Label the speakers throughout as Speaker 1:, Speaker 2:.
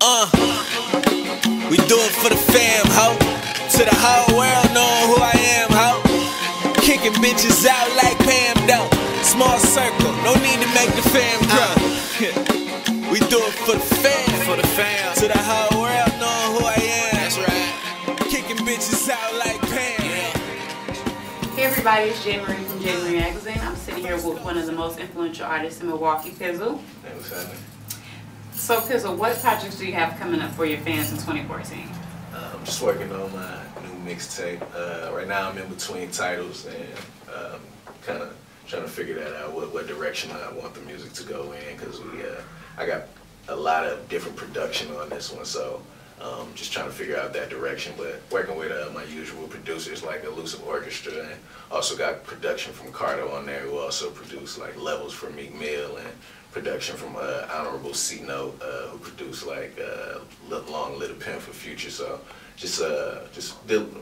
Speaker 1: We do it for the fam, ho. To the whole world knowing who I am, ho. Kicking bitches out like Pam, though. Small circle, no need to make the fam grow. We do it for the fam. For the fam. To the whole world knowing who I am. That's right. Kicking bitches out like Pam.
Speaker 2: Hey everybody, it's JMarie from JMarie Magazine. I'm sitting here with one of the most influential artists in Milwaukee, Pizzle.
Speaker 3: Hey, what's happening?
Speaker 2: So Pizzle, what projects do you have coming up for your fans in 2014?
Speaker 3: I'm just working on my new mixtape. Right now I'm in between titles and kind of trying to figure that out, what direction I want the music to go in, because I got a lot of different production on this one, so just trying to figure out that direction, but working with my usual producers like Elusive Orchestra, and also got production from Carter on there, who also produced like Levels for Meek Mill, and production from Honorable C Note, who produced like Long Little Pimp for Future. So just building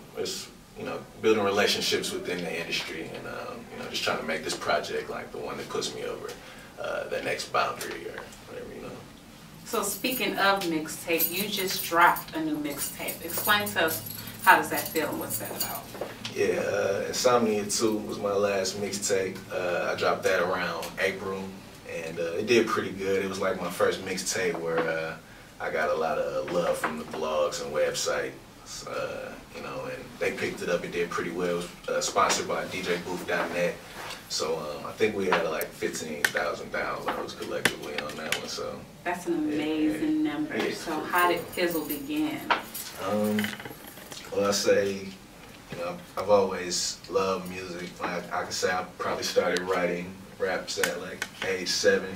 Speaker 3: relationships within the industry, and just trying to make this project like the one that puts me over that next boundary or whatever,
Speaker 2: So speaking of mixtape, you just dropped a new mixtape. Explain to us, how does that feel and what's that about?
Speaker 3: Yeah, Insomnia 2 was my last mixtape. I dropped that around April, and it did pretty good. It was like my first mixtape where I got a lot of love from the blogs and websites, and they picked it up. It did pretty well. It was sponsored by DJBooth.net. So I think we had like 15,000 downloads collectively on that one. So
Speaker 2: that's an amazing number. Yeah, so how did Pizzle begin?
Speaker 3: Well, I say, I've always loved music. Like I could say I probably started writing raps at like age 7.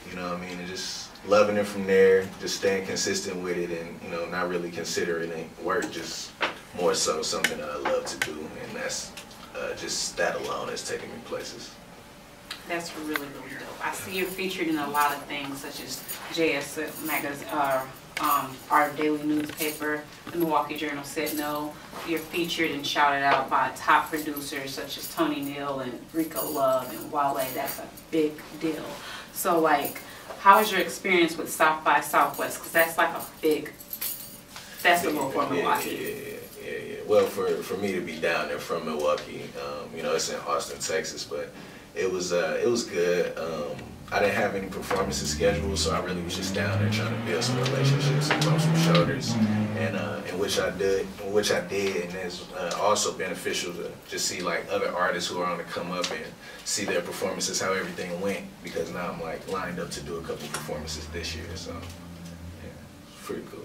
Speaker 3: You know what I mean? And just loving it from there, just staying consistent with it, and not really considering it work, just more so something that I love to do, and that's just that alone has taken me places.
Speaker 2: That's really, really dope. I see you're featured in a lot of things, such as JS Magazine, our daily newspaper, the Milwaukee Journal Sentinel. You're featured and shouted out by top producers such as Tony Neal and Rico Love and Wale. That's a big deal. So, like, how was your experience with South by Southwest? Because that's like a big festival for Milwaukee.
Speaker 3: Yeah. Well, for me to be down there from Milwaukee, it's in Austin, Texas, but it was good. I didn't have any performances scheduled, so I really was just down there trying to build some relationships and bump some shoulders, and in which I did, and it's also beneficial to just see like other artists who are on the come up and see their performances, how everything went, because now I'm like lined up to do a couple performances this year, so yeah, it's pretty cool.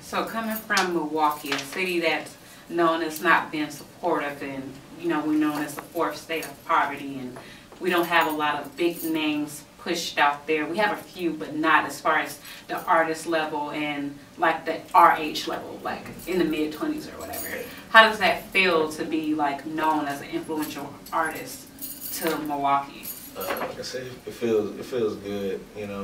Speaker 2: So coming from Milwaukee, a city that's known as not being supportive, and we're known as the 4th state of poverty, and we don't have a lot of big names pushed out there. We have a few, but not as far as the artist level and like the our age level, like in the mid-20s or whatever. How does that feel to be like known as an influential artist to Milwaukee?
Speaker 3: Like I said, it feels good,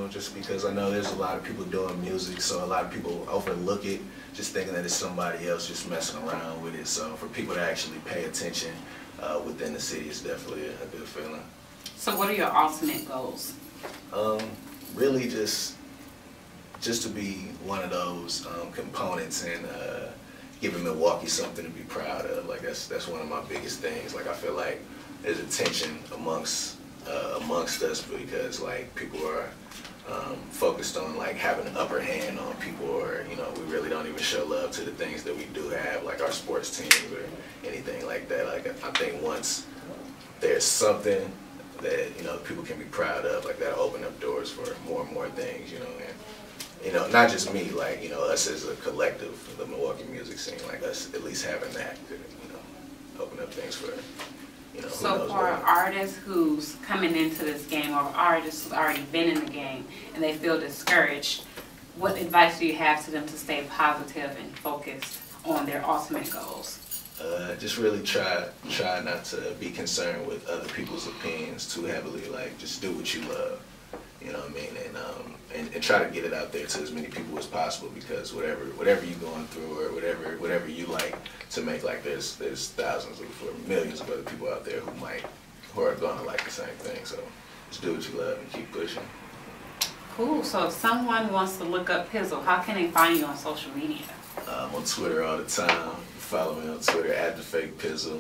Speaker 3: just because I know there's a lot of people doing music, so a lot of people overlook it, just thinking that it's somebody else just messing around with it. So for people to actually pay attention within the city is definitely a good feeling.
Speaker 2: So what are your ultimate goals?
Speaker 3: Really just to be one of those components and giving Milwaukee something to be proud of. Like that's one of my biggest things. Like I feel like there's a tension amongst us because like people are focused on like having an upper hand on people, or we really don't even show love to the things that we do have, like our sports teams or anything like that. Like I think once there's something that people can be proud of, like that'll open up doors for more and more things, and not just me, like us as a collective, the Milwaukee music scene, like us at least having that could open up things for
Speaker 2: So for an artist who's coming into this game, or artists who's already been in the game and they feel discouraged, what advice do you have to them to stay positive and focused on their ultimate goals?
Speaker 3: Just really try not to be concerned with other people's opinions too heavily. Like just do what you love, you know what I mean, and try to get it out there to as many people as possible, because whatever you're going through or whatever you like to make, like there's thousands or millions of other people out there who are gonna like the same thing. So just do what you love and keep pushing.
Speaker 2: Cool. So if someone wants to look up Pizzle, how can they find you on social media?
Speaker 3: I'm on Twitter all the time. Follow me on Twitter at the Fake Pizzle.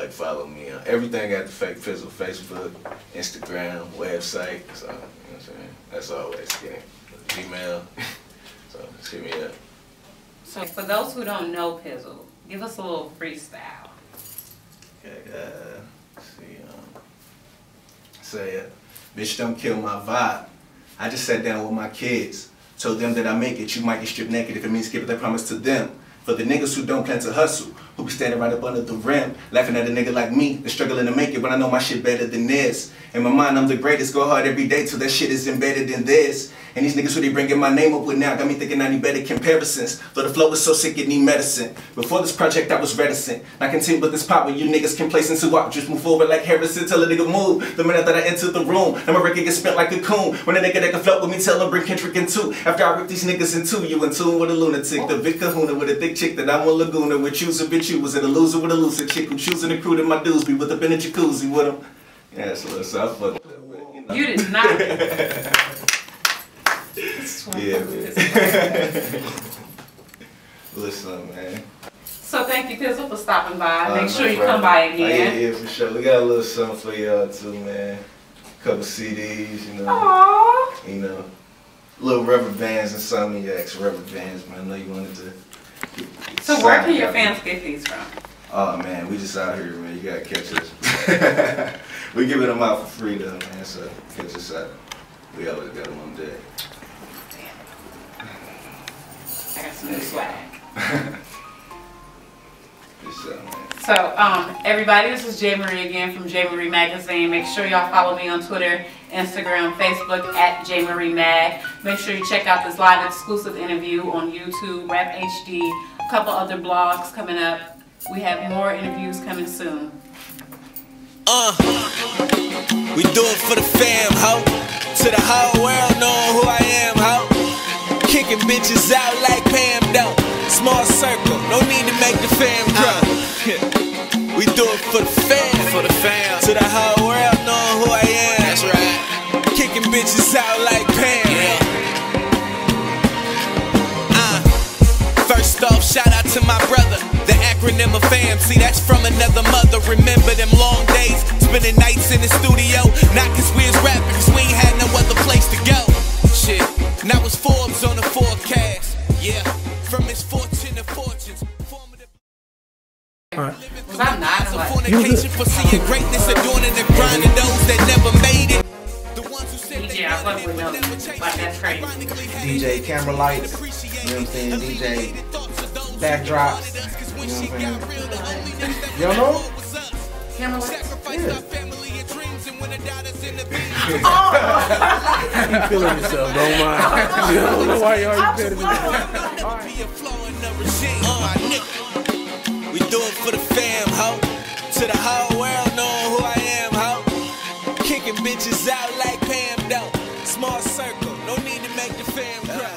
Speaker 3: Follow me on everything at the Fake Pizzle, Facebook, Instagram, website. So, you know what I'm saying? That's always getting Gmail. So just hit me up.
Speaker 2: So for those who don't know Pizzle, give us a little freestyle.
Speaker 3: Okay, let's see. Say, bitch, don't kill my vibe. I just sat down with my kids. Told them that I make it, you might get stripped naked if it means giving that promise to them. For the niggas who don't plan to hustle, who be standing right up under the rim, laughing at a nigga like me, that's struggling to make it when I know my shit better than this. In my mind, I'm the greatest, go hard every day till that shit is embedded in this. And these niggas who they bringing my name up with now got me thinking I need better comparisons. Though the flow is so sick it need medicine. Before this project I was reticent. Now continue with this pop where you niggas complacent so I just move forward like Harrison. Tell a nigga move. The minute that I enter the room, now my record gets spent like a coon. When a nigga that can float with me, tell him bring Kendrick in two. After I rip these niggas in two, you in tune with a lunatic. The big kahuna with a thick chick that I'm a Laguna with. Choose a bitch you was in a loser with a lucid chick who choosing the crew to my dudes be with up in a jacuzzi with him. Yeah, so I fuck with him.
Speaker 2: You did not.
Speaker 3: Yeah, man. Listen, man.
Speaker 2: So thank you, Pizzle, for stopping by. Make
Speaker 3: No
Speaker 2: sure you
Speaker 3: problem.
Speaker 2: come by again.
Speaker 3: Yeah, for sure. We got a little something for y'all too, man. Couple CDs, you know.
Speaker 2: Aww.
Speaker 3: You know, little rubber bands and Insomniacs rubber bands, man. I know you wanted to.
Speaker 2: So where can your fans get these from?
Speaker 3: Oh man, we just out here, man. You gotta catch us. We giving them out for free though, man. So catch us out. We always got them on deck.
Speaker 2: I got some new swag.
Speaker 3: Man.
Speaker 2: So, everybody, this is JMarie again from JMarie Magazine. Make sure y'all follow me on Twitter, Instagram, Facebook at JMarie Mag. Make sure you check out this live exclusive interview on YouTube, Rap HD, a couple other blogs coming up. We have more interviews coming soon.
Speaker 1: We do it for the fam, ho. To the whole world knowing who I am, ho. Kicking bitches out like Pam, though. Small circle, no need to make the fam grow. We do it for the fam, to the whole world knowing who I am. That's right. Kicking bitches out like Pam. Yeah. First off, shout out to my brother. The acronym of fam, see that's from another mother. Remember them long days, spending nights in the studio. Not cause we was rapping, cause we ain't had no other place to go. Shit, now it's Forbes on the forecast. Yeah, from his fortune to fortunes.
Speaker 2: Was I not?
Speaker 1: Fornication for seeing greatness, adorning and grinding those that never made it. The ones who said they
Speaker 2: Yeah, I fuck with those. Like, that's crazy.
Speaker 4: DJ camera lights, you know what I'm saying? DJ backdrops, you know what I'm saying? You don't know?
Speaker 2: Camera lights?
Speaker 4: You feeling yourself, don't mind. You don't know why you already better than that.
Speaker 1: We do it for the fam, ho. To the whole world knowing who I am, ho. Kicking bitches out like Pam, though. Small circle, no need to make the fam grow.